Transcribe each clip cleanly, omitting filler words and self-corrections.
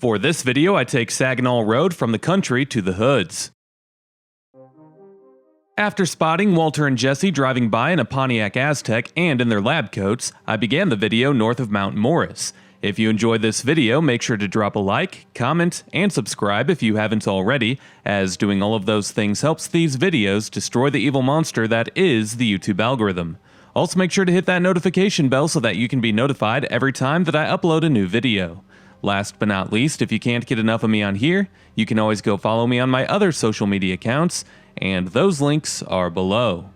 For this video, I take Saginaw Road from the country to the hoods. After spotting Walter and Jesse driving by in a Pontiac Aztek and in their lab coats, I began the video north of Mount Morris. If you enjoyed this video, make sure to drop a like, comment, and subscribe if you haven't already, as doing all of those things helps these videos destroy the evil monster that is the YouTube algorithm. Also make sure to hit that notification bell so that you can be notified every time that I upload a new video. Last but not least, if you can't get enough of me on here, you can always go follow me on my other social media accounts, and those links are below.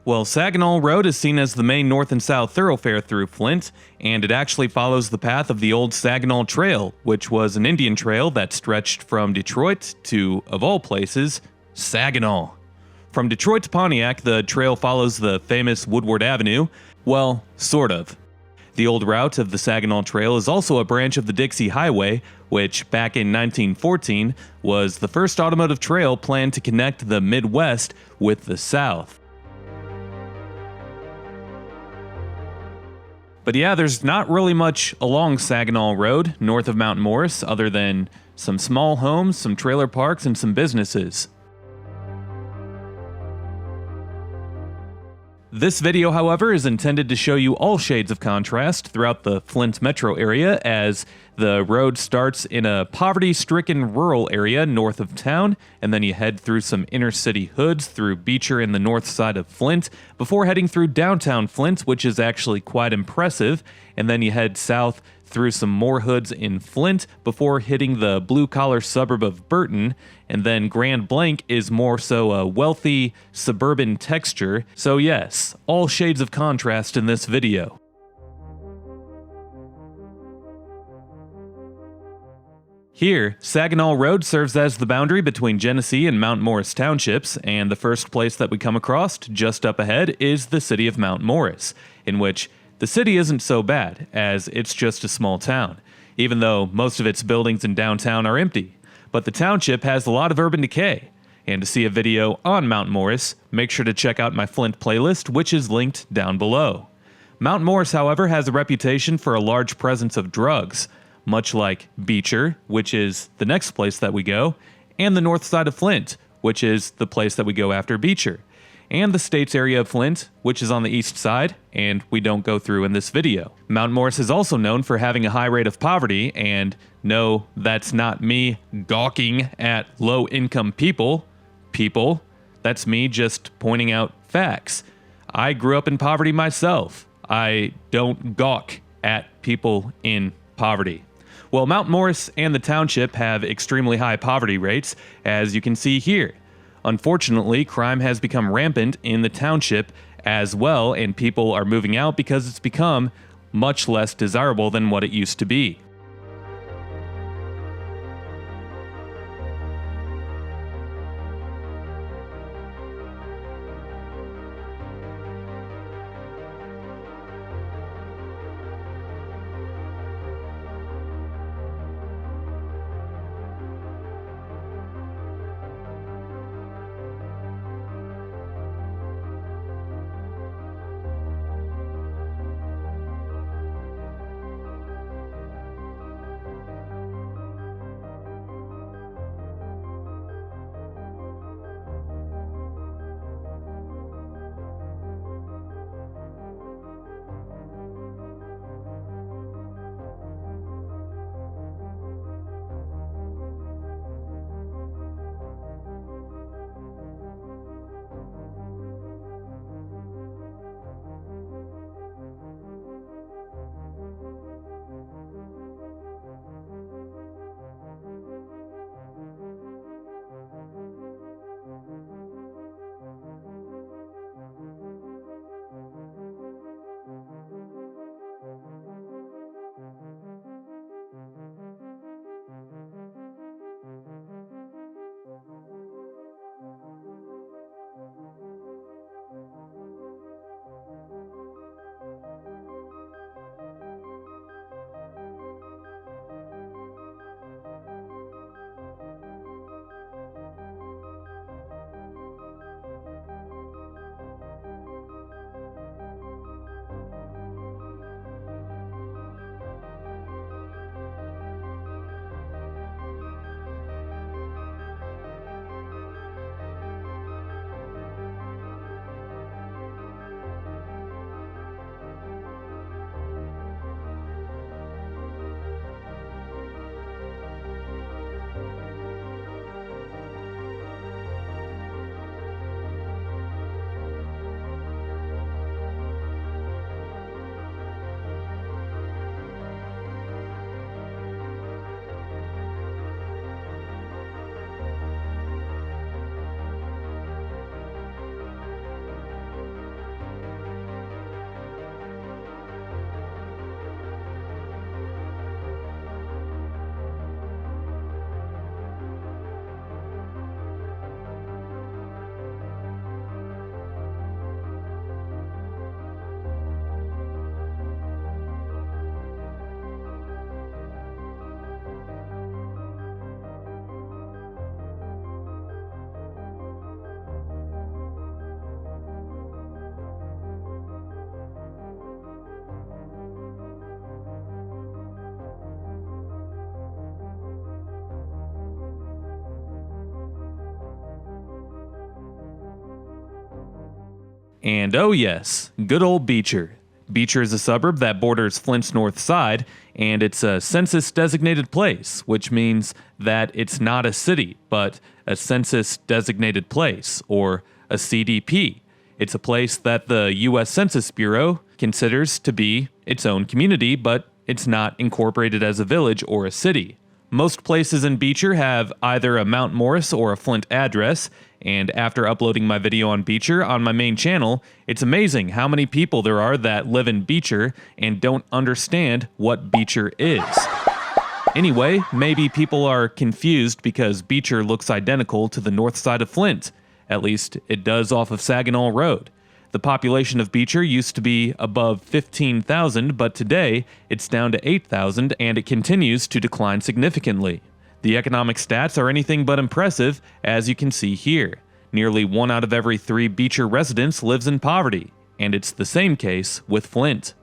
Well, Saginaw Road is seen as the main north and south thoroughfare through Flint, and it actually follows the path of the old Saginaw Trail, which was an Indian trail that stretched from Detroit to, of all places, Saginaw. From Detroit to Pontiac, the trail follows the famous Woodward Avenue, well, sort of. The old route of the Saginaw Trail is also a branch of the Dixie Highway, which, back in 1914, was the first automotive trail planned to connect the Midwest with the South. But yeah, there's not really much along Saginaw Road, north of Mount Morris, other than some small homes, some trailer parks, and some businesses. This video, however, is intended to show you all shades of contrast throughout the Flint metro area, as the road starts in a poverty-stricken rural area north of town, and then you head through some inner-city hoods through Beecher in the north side of Flint, before heading through downtown Flint, which is actually quite impressive, and then you head south through some more hoods in Flint before hitting the blue-collar suburb of Burton, and then Blanc is more so a wealthy, suburban texture, so yes, all shades of contrast in this video. Here, Saginaw Road serves as the boundary between Genesee and Mount Morris townships, and the first place that we come across, just up ahead, is the city of Mount Morris, in which the city isn't so bad, as it's just a small town, even though most of its buildings in downtown are empty. But the township has a lot of urban decay, and to see a video on Mount Morris, make sure to check out my Flint playlist, which is linked down below. Mount Morris, however, has a reputation for a large presence of drugs, much like Beecher, which is the next place that we go, and the north side of Flint, which is the place that we go after Beecher, and the state's area of Flint, which is on the east side, and we don't go through in this video. Mount Morris is also known for having a high rate of poverty, and no, that's not me gawking at low-income people. That's me just pointing out facts. I grew up in poverty myself. I don't gawk at people in poverty. Well, Mount Morris and the township have extremely high poverty rates, as you can see here. Unfortunately, crime has become rampant in the township as well, and people are moving out because it's become much less desirable than what it used to be. And oh yes, good old Beecher. Beecher is a suburb that borders Flint's Northside, and it's a census-designated place, which means that it's not a city, but a census-designated place, or a CDP. It's a place that the U.S. Census Bureau considers to be its own community, but it's not incorporated as a village or a city. Most places in Beecher have either a Mount Morris or a Flint address, and after uploading my video on Beecher on my main channel, it's amazing how many people there are that live in Beecher and don't understand what Beecher is. Anyway, maybe people are confused because Beecher looks identical to the north side of Flint. At least it does off of Saginaw Road. The population of Beecher used to be above 15,000, but today it's down to 8,000 and it continues to decline significantly. The economic stats are anything but impressive, as you can see here. Nearly 1 out of every 3 Beecher residents lives in poverty, and it's the same case with Flint.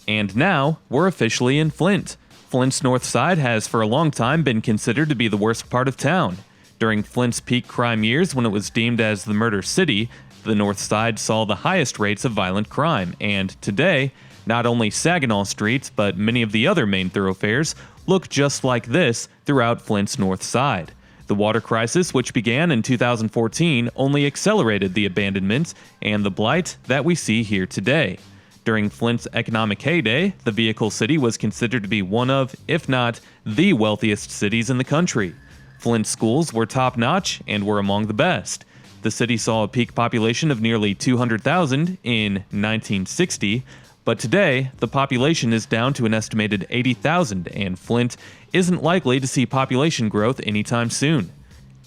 And now, we're officially in Flint. Flint's Northside has for a long time been considered to be the worst part of town. During Flint's peak crime years, when it was deemed as the murder city, the Northside saw the highest rates of violent crime, and today, not only Saginaw Street, but many of the other main thoroughfares look just like this throughout Flint's North Side. The water crisis, which began in 2014, only accelerated the abandonment and the blight that we see here today. During Flint's economic heyday, the vehicle city was considered to be one of, if not the wealthiest cities in the country. Flint's schools were top-notch and were among the best. The city saw a peak population of nearly 200,000 in 1960, but today, the population is down to an estimated 80,000, and Flint isn't likely to see population growth anytime soon.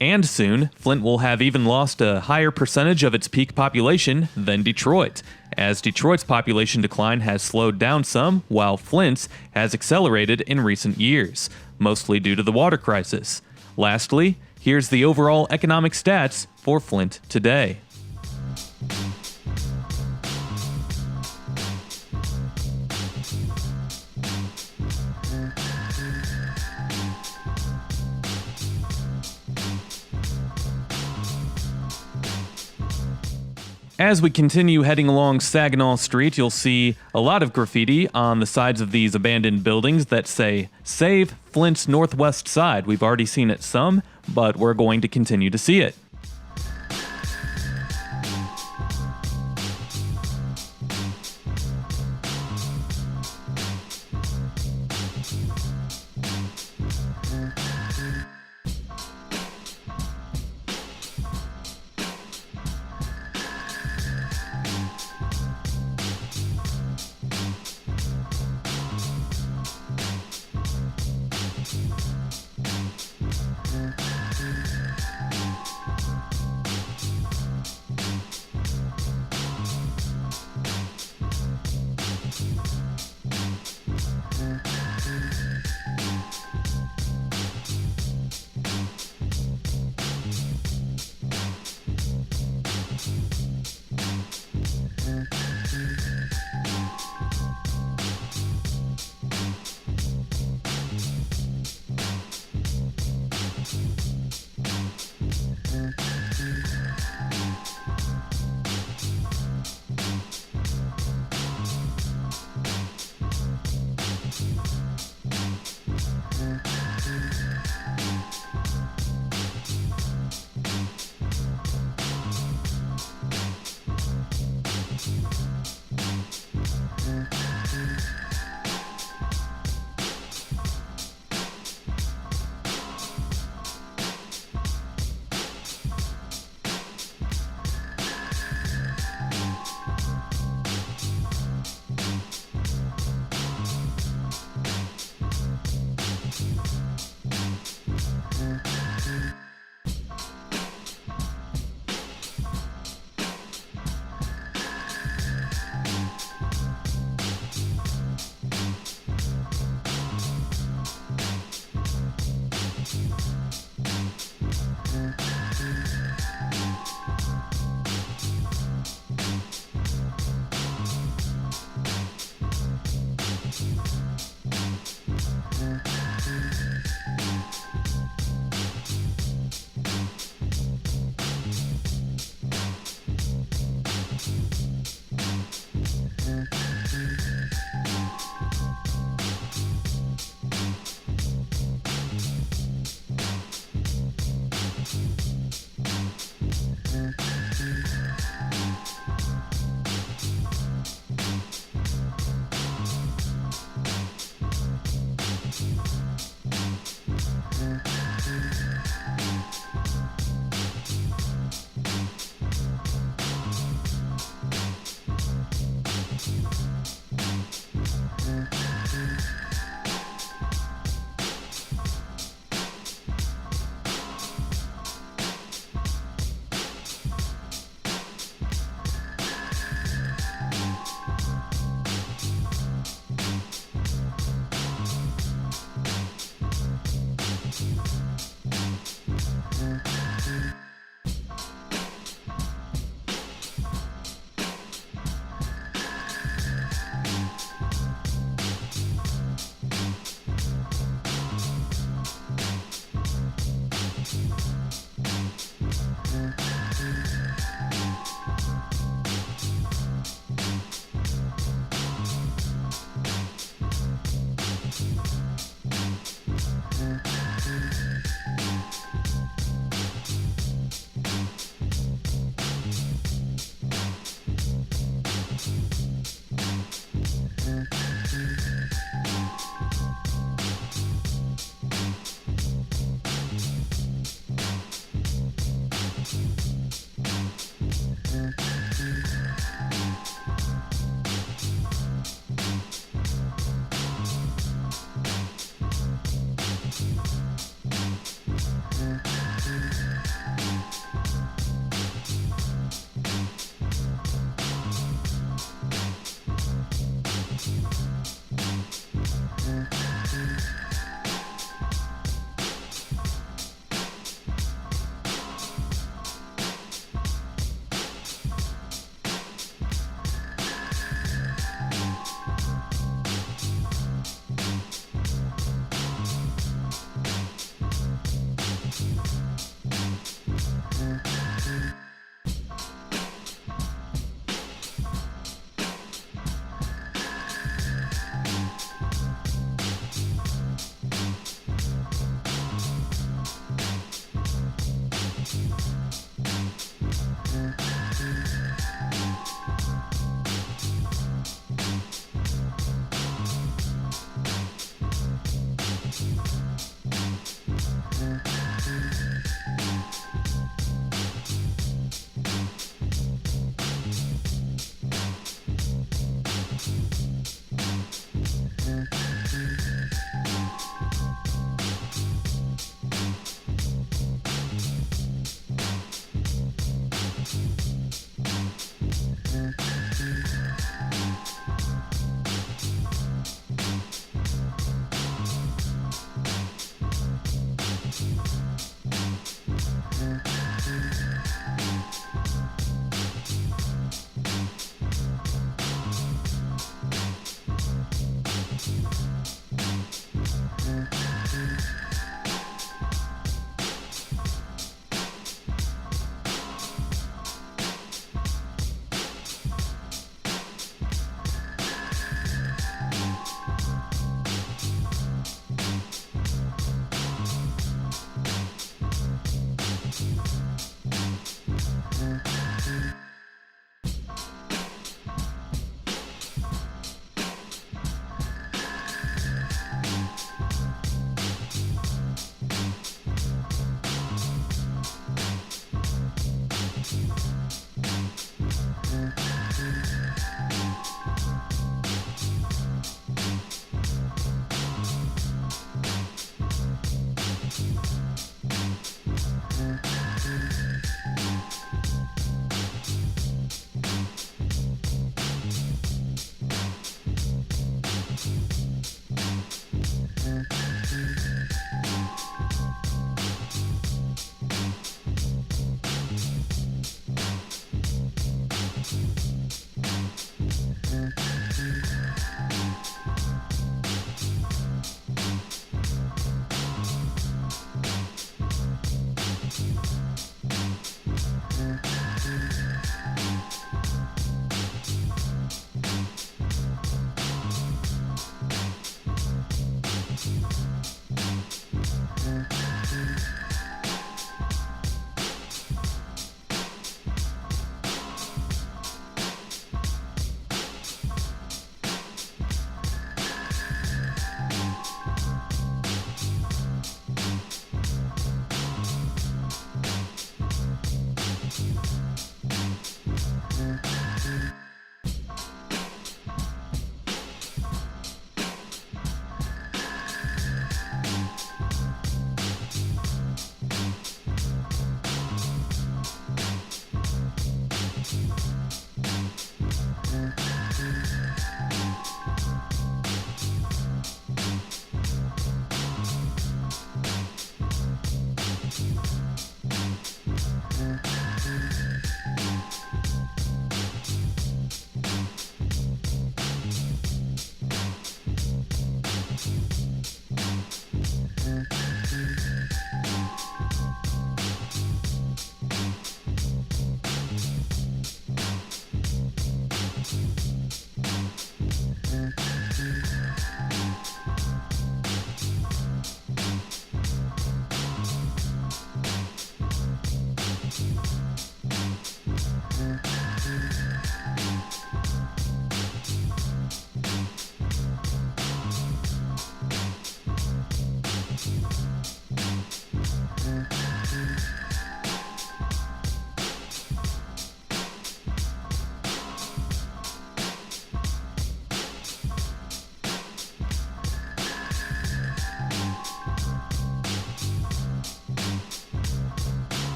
And soon, Flint will have even lost a higher percentage of its peak population than Detroit, as Detroit's population decline has slowed down some, while Flint's has accelerated in recent years, mostly due to the water crisis. Lastly, here's the overall economic stats for Flint today. As we continue heading along Saginaw Street, you'll see a lot of graffiti on the sides of these abandoned buildings that say, "Save Flint's Northwest Side." We've already seen it some, but we're going to continue to see it.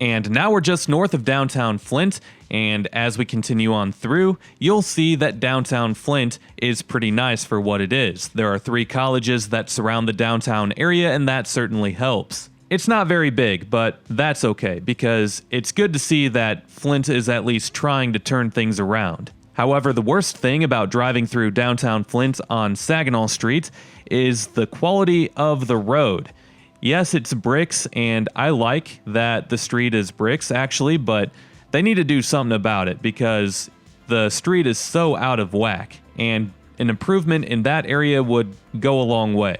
And now we're just north of downtown Flint, and as we continue on through, you'll see that downtown Flint is pretty nice for what it is. There are 3 colleges that surround the downtown area, and that certainly helps. It's not very big, but that's okay, because it's good to see that Flint is at least trying to turn things around. However, the worst thing about driving through downtown Flint on Saginaw Street is the quality of the road. Yes, it's bricks, and I like that the street is bricks, actually, but they need to do something about it because the street is so out of whack, and an improvement in that area would go a long way.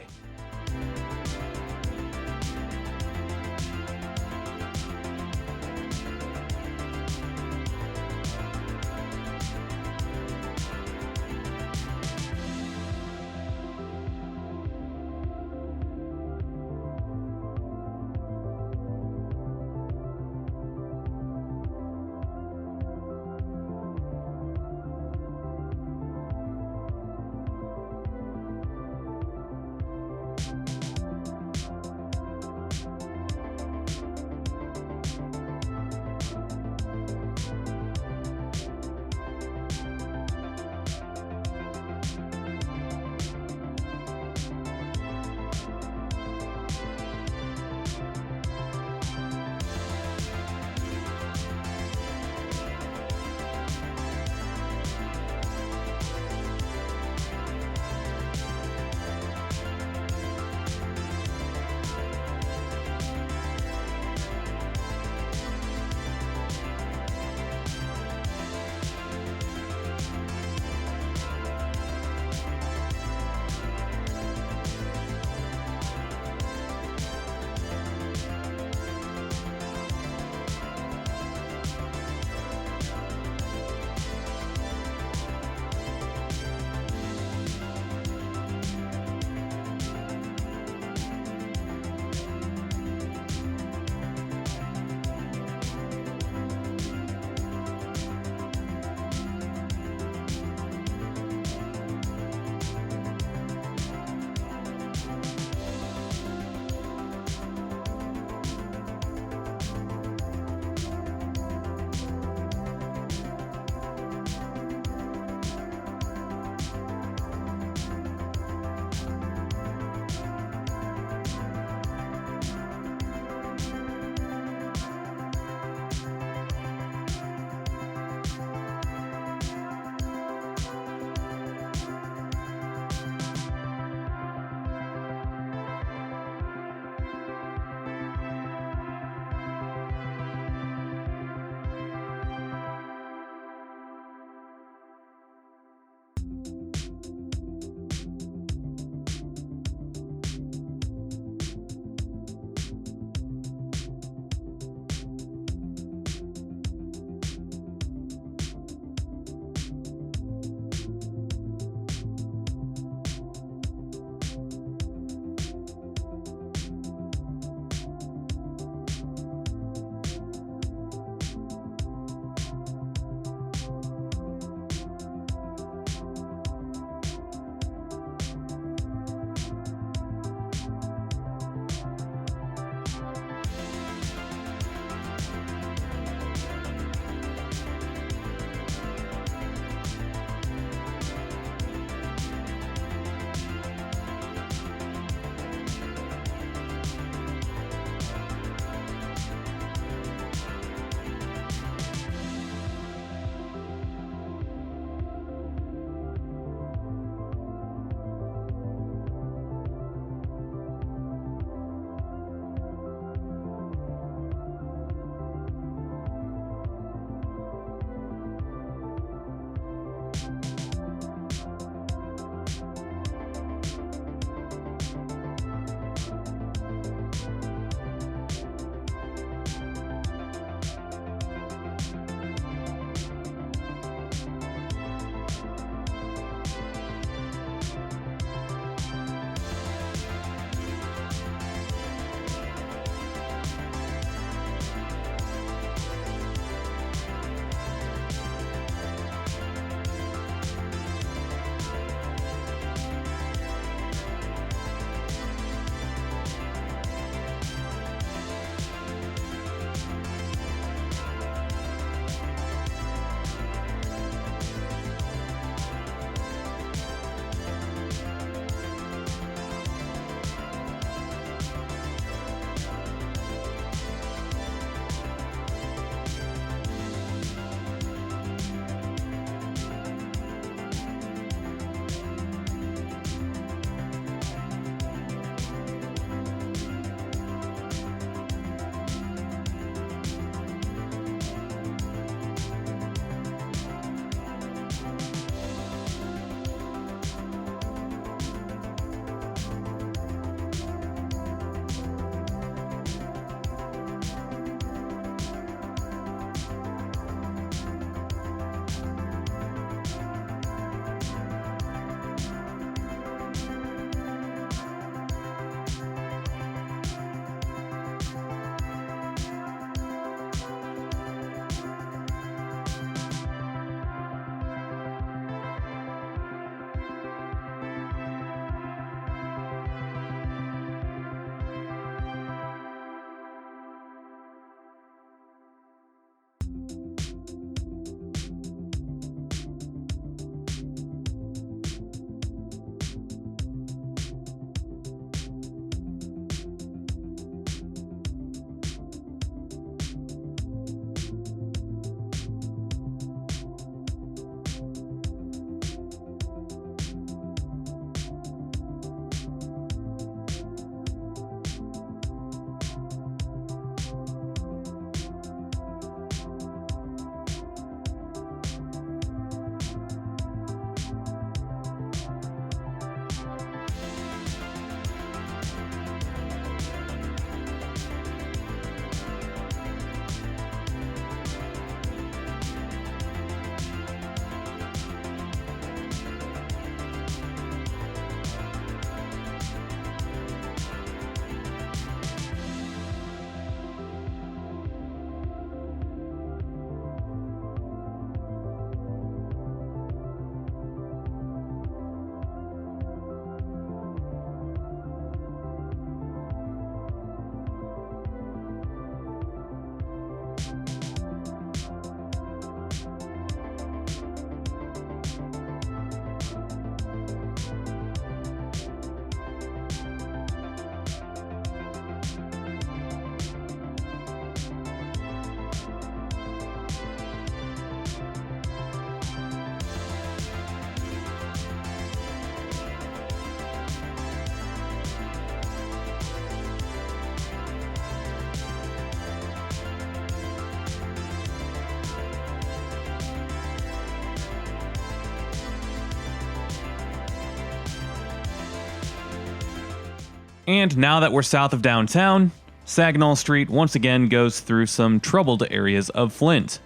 And now that we're south of downtown, Saginaw Street once again goes through some troubled areas of Flint.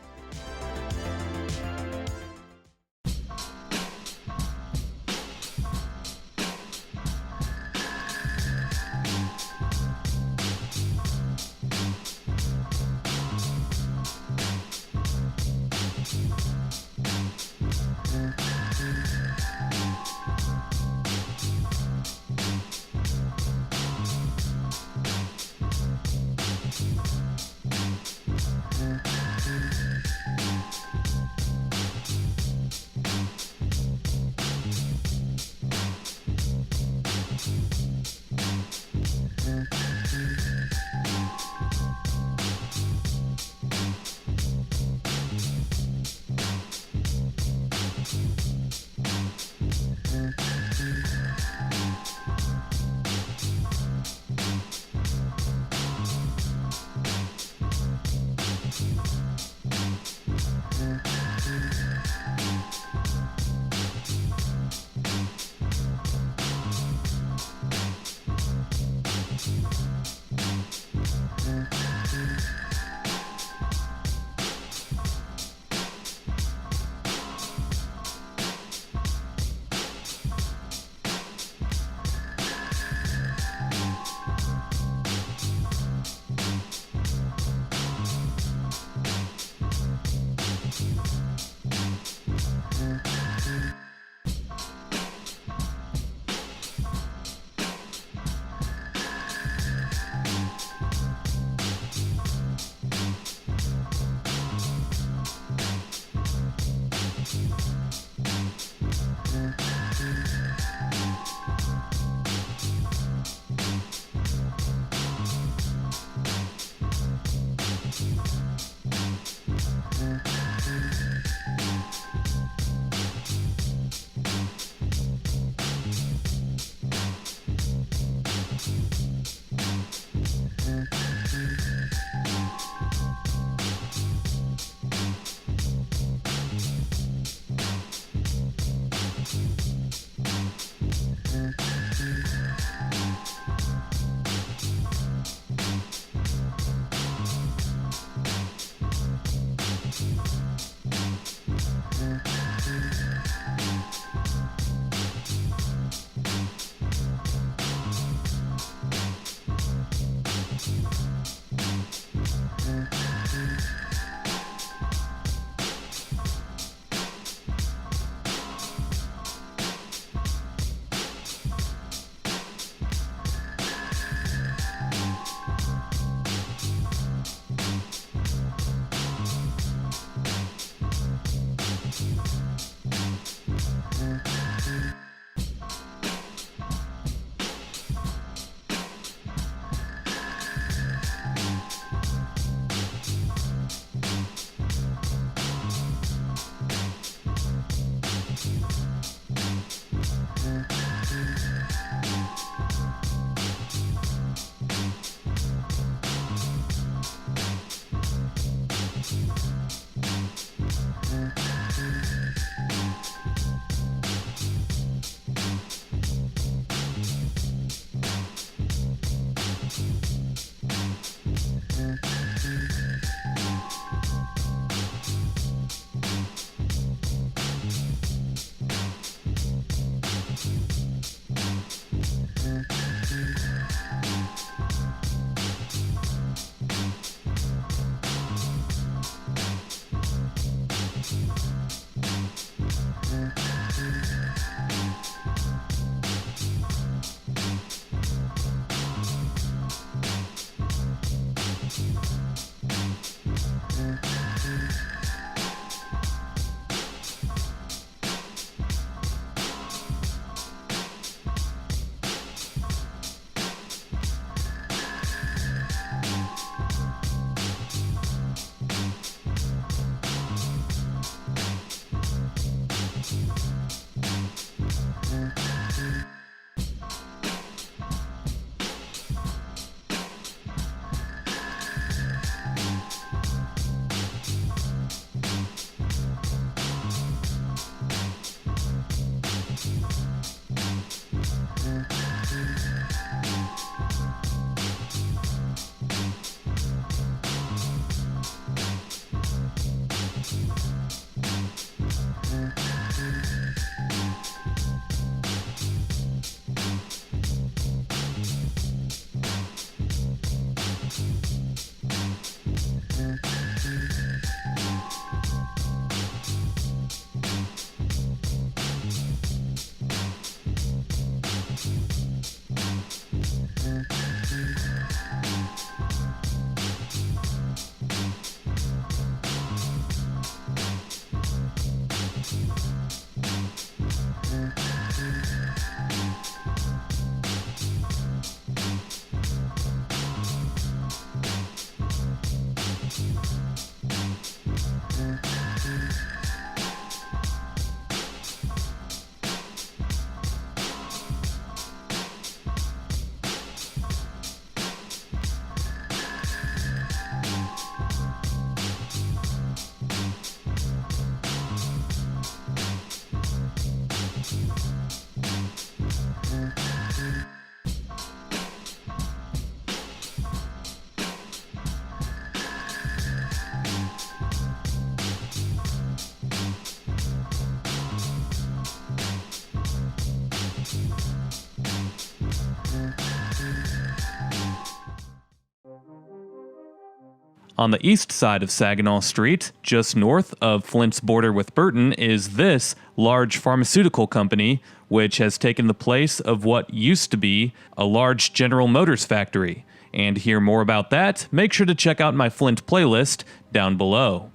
On the east side of Saginaw Street, just north of Flint's border with Burton, is this large pharmaceutical company, which has taken the place of what used to be a large General Motors factory. And to hear more about that, make sure to check out my Flint playlist down below.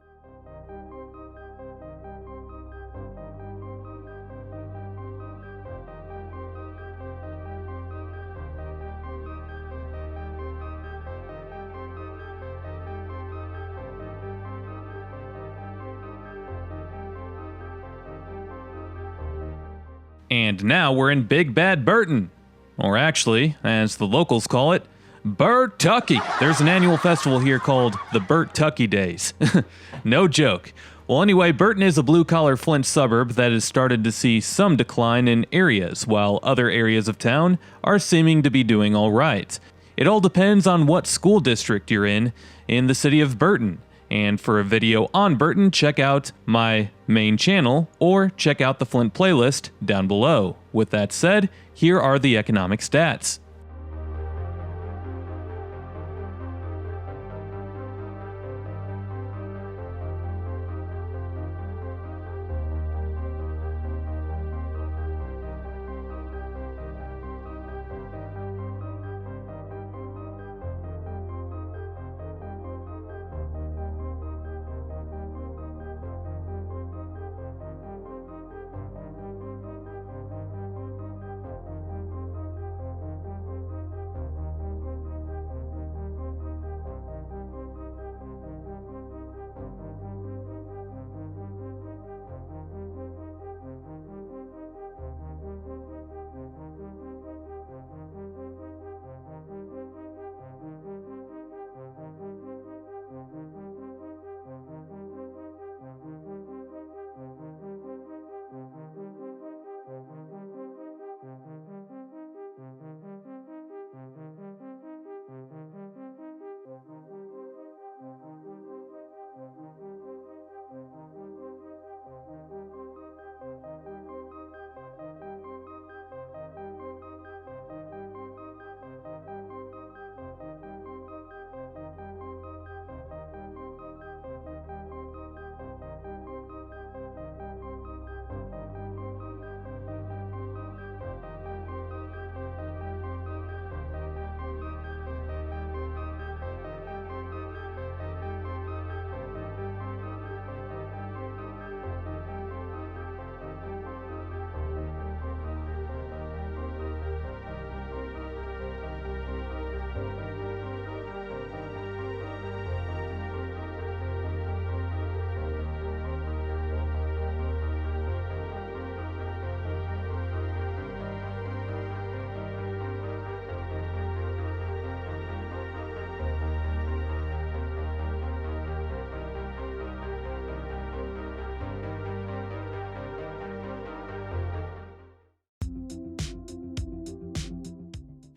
And now we're in Big Bad Burton. Or actually, as the locals call it, Burt-tucky. There's an annual festival here called the Burt-tucky Days. No joke. Well, anyway, Burton is a blue-collar Flint suburb that has started to see some decline in areas, while other areas of town are seeming to be doing all right. It all depends on what school district you're in the city of Burton. And for a video on Burton, check out my main channel or check out the Flint playlist down below. With that said, here are the economic stats.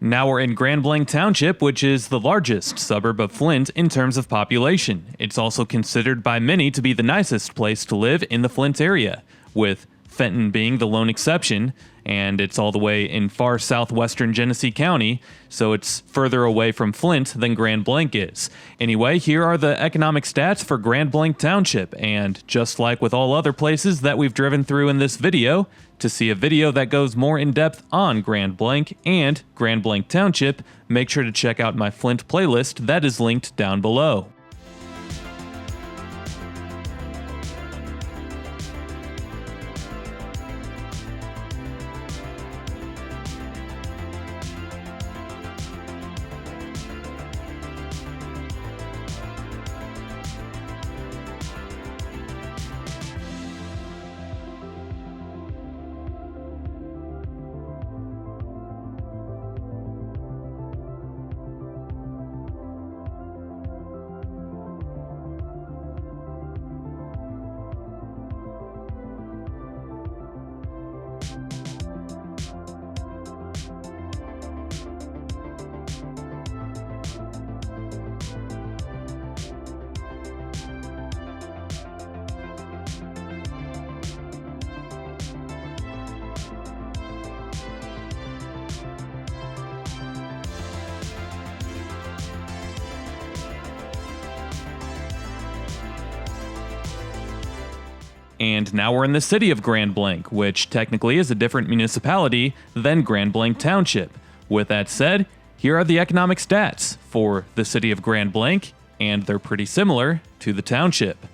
Now we're in Grand Blanc Township, which is the largest suburb of Flint in terms of population. It's also considered by many to be the nicest place to live in the Flint area, with Fenton being the lone exception, and it's all the way in far southwestern Genesee County, so it's further away from Flint than Grand Blanc is. Anyway, here are the economic stats for Grand Blanc Township, and just like with all other places that we've driven through in this video, to see a video that goes more in depth on Grand Blanc and Grand Blanc Township, make sure to check out my Flint playlist that is linked down below. And now we're in the city of Grand Blanc, which technically is a different municipality than Grand Blanc Township. With that said, here are the economic stats for the city of Grand Blanc, and they're pretty similar to the township.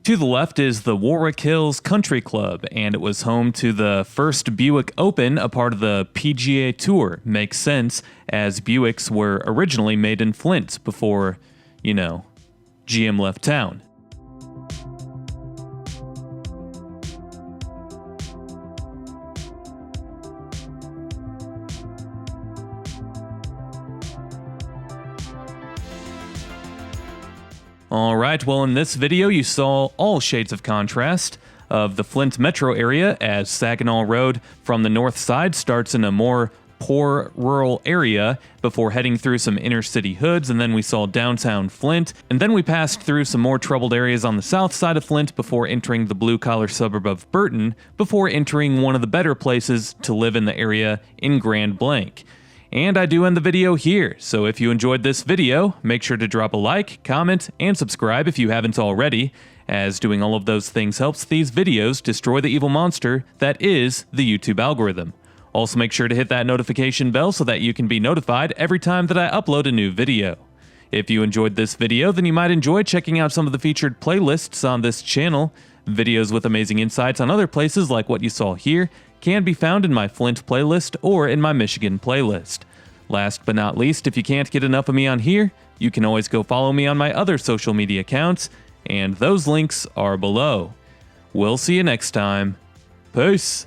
To the left is the Warwick Hills Country Club, and it was home to the first Buick Open, a part of the PGA Tour. Makes sense, as Buicks were originally made in Flint before, GM left town. Alright, well in this video you saw all shades of contrast of the Flint metro area, as Saginaw Road from the north side starts in a more poor rural area before heading through some inner city hoods, and then we saw downtown Flint, and then we passed through some more troubled areas on the south side of Flint before entering the blue-collar suburb of Burton, before entering one of the better places to live in the area in Grand Blanc. And I do end the video here, so if you enjoyed this video, make sure to drop a like, comment, and subscribe if you haven't already, as doing all of those things helps these videos destroy the evil monster that is the YouTube algorithm. Also make sure to hit that notification bell so that you can be notified every time that I upload a new video. If you enjoyed this video, then you might enjoy checking out some of the featured playlists on this channel. Videos with amazing insights on other places like what you saw here can be found in my Flint playlist or in my Michigan playlist. Last but not least, if you can't get enough of me on here, you can always go follow me on my other social media accounts, and those links are below. We'll see you next time. Peace!